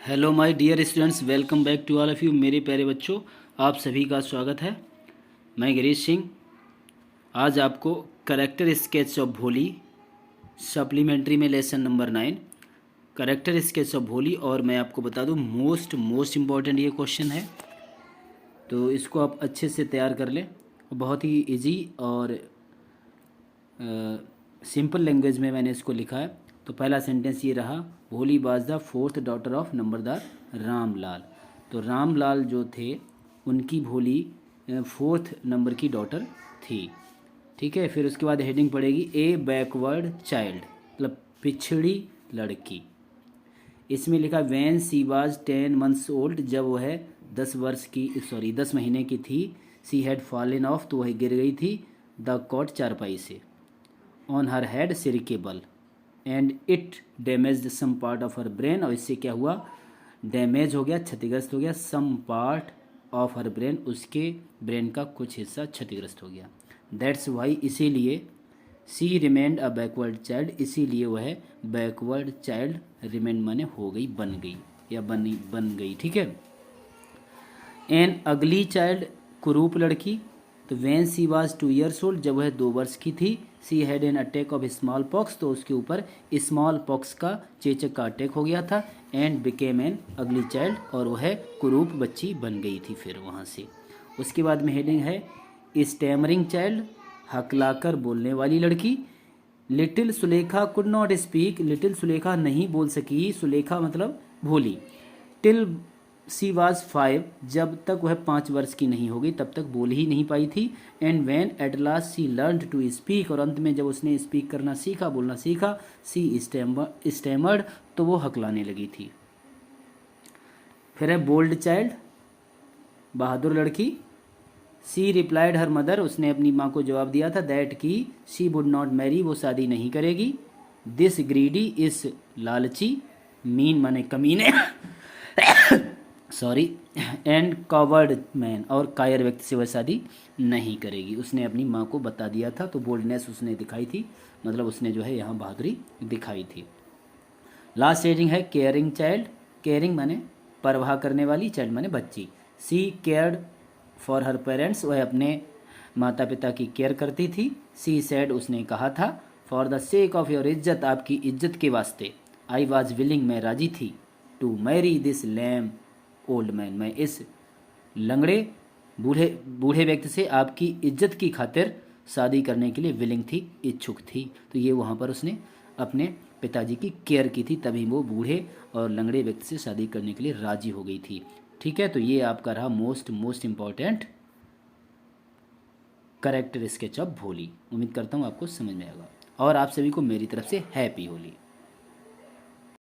Hello my dear students, welcome back to all of you. मेरे प्यारे बच्चों, आप सभी का स्वागत है। मैं गिरीश सिंह आज आपको करेक्टर स्केच ऑफ भोली सप्लीमेंट्री में lesson number 9 character sketch of भोली, और मैं आपको बता दूं मोस्ट इम्पॉर्टेंट ये क्वेश्चन है, तो इसको आप अच्छे से तैयार कर लें। बहुत ही इजी और सिंपल लैंग्वेज में मैंने इसको लिखा है। तो पहला सेंटेंस ये रहा, Bholi was the fourth daughter of numberdar Ramlal. तो रामलाल जो थे उनकी भोली फोर्थ नंबर की डॉटर थी। ठीक है, फिर उसके बाद हेडिंग पड़ेगी ए बैकवर्ड चाइल्ड, मतलब पिछड़ी लड़की। इसमें लिखा van she was 10 months old, जब वह 10 महीने की थी। सी हैड फॉलन ऑफ, तो वह गिर गई थी। द कॉट, चारपाई से। ऑन हर हेड सिरिकेबल and it damaged some part of her brain, और इससे क्या हुआ, डैमेज हो गया, क्षतिग्रस्त हो गया। Some part of her brain, उसके ब्रेन का कुछ हिस्सा क्षतिग्रस्त हो गया। दैट्स वाई, इसीलिए। She remained a backward child, इसीलिए वह बैकवर्ड चाइल्ड रिमेंड माने हो गई, बन गई या बन गई। ठीक है। एन अगली चाइल्ड, कुरूप लड़की। तो van she was 2 years old, जब वह 2 वर्ष की थी। She had an attack of small pox, तो उसके ऊपर स्मॉल पॉक्स का, चेचक का अटैक हो गया था। एंड बिकेम एन अगली चाइल्ड, और वह कुरूप बच्ची बन गई थी फिर वहाँ से। उसके बाद में हेडिंग है स्टैमरिंग चाइल्ड, हकलाकर बोलने वाली लड़की। Little Sulekha could not speak, little Sulekha नहीं बोल सकी। सुलेखा मतलब भोली। टिल सी वाज 5, जब तक वह 5 वर्ष की नहीं हो गई तब तक बोल ही नहीं पाई थी। And when at last she learn to speak, और अंत में जब उसने स्पीक करना सीखा, बोलना सीखा, सी स्टैमर्ड, तो वो हकलाने लगी थी। फिर है बोल्ड चाइल्ड, बहादुर लड़की। सी रिप्लाइड हर मदर, उसने अपनी माँ को जवाब दिया था, दैट की शी वुड नॉट मैरी, वो शादी नहीं करेगी। दिस ग्रीडी, इस लालची। मीन माने कमीने सॉरी। एंड कवर्ड मैन, और कायर व्यक्ति से वह शादी नहीं करेगी। उसने अपनी माँ को बता दिया था, तो बोल्डनेस उसने दिखाई थी, मतलब उसने जो है यहाँ बहादुरी दिखाई थी। लास्ट हेडिंग है केयरिंग चाइल्ड। केयरिंग माने परवाह करने वाली, चाइल्ड माने बच्ची। सी केयर्ड फॉर हर पेरेंट्स, वह अपने माता पिता की केयर करती थी। सी सैड, उसने कहा था, for the sake of your इज्जत, आपकी इज्जत के वास्ते। आई वॉज विलिंग, मैं राजी थी। To marry this lame old man, मैं इस लंगड़े बूढ़े व्यक्ति से आपकी इज्जत की खातिर शादी करने के लिए विलिंग थी, इच्छुक थी। तो ये वहाँ पर उसने अपने पिताजी की केयर की थी, तभी वो बूढ़े और लंगड़े व्यक्ति से शादी करने के लिए राजी हो गई थी। ठीक है, तो ये आपका रहा most important character sketch of भोली। उम्मीद करता हूँ आपको समझ में आएगा, और आप सभी को मेरी तरफ से हैप्पी होली।